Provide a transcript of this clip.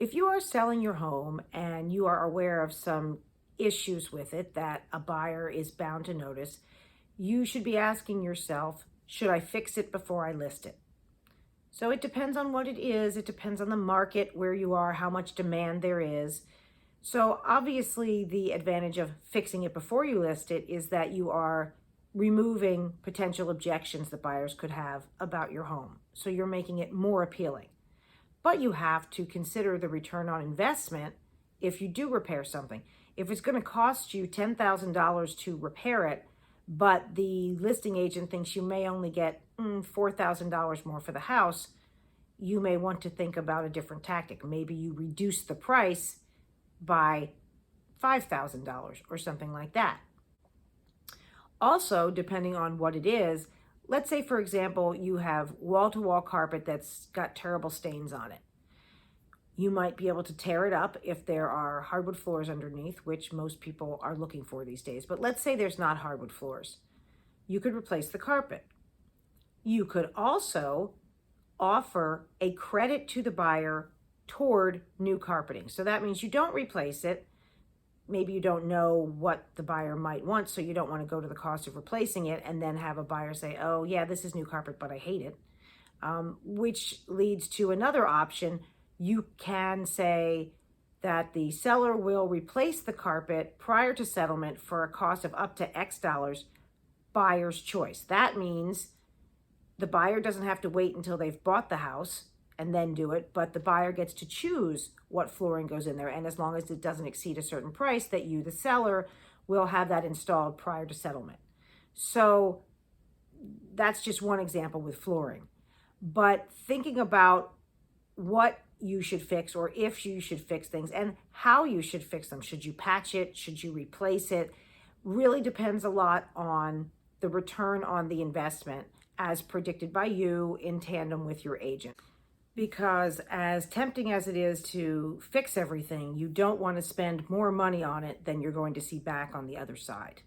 If you are selling your home and you are aware of some issues with it that a buyer is bound to notice, you should be asking yourself, should I fix it before I list it? So it depends on what it is. It depends on the market, where you are, how much demand there is. So obviously the advantage of fixing it before you list it is that you are removing potential objections that buyers could have about your home. So you're making it more appealing. But you have to consider the return on investment if you do repair something. If it's going to cost you $10,000 to repair it, but the listing agent thinks you may only get $4,000 more for the house, you may want to think about a different tactic. Maybe you reduce the price by $5,000 or something like that. Also, depending on what it is, let's say, for example, you have wall-to-wall carpet that's got terrible stains on it. You might be able to tear it up if there are hardwood floors underneath, which most people are looking for these days. But let's say there's not hardwood floors. You could replace the carpet. You could also offer a credit to the buyer toward new carpeting. So that means you don't replace it. Maybe you don't know what the buyer might want, so you don't want to go to the cost of replacing it and then have a buyer say, oh yeah, this is new carpet, but I hate it. Which leads to another option. You can say that the seller will replace the carpet prior to settlement for a cost of up to X dollars, buyer's choice. That means the buyer doesn't have to wait until they've bought the house and then do it, but the buyer gets to choose what flooring goes in there. And as long as it doesn't exceed a certain price, that you, the seller, will have that installed prior to settlement. So that's just one example with flooring. But thinking about what you should fix, or if you should fix things, and how you should fix them. Should you patch it? Should you replace it? Really depends a lot on the return on the investment as predicted by you in tandem with your agent. Because as tempting as it is to fix everything, you don't want to spend more money on it than you're going to see back on the other side.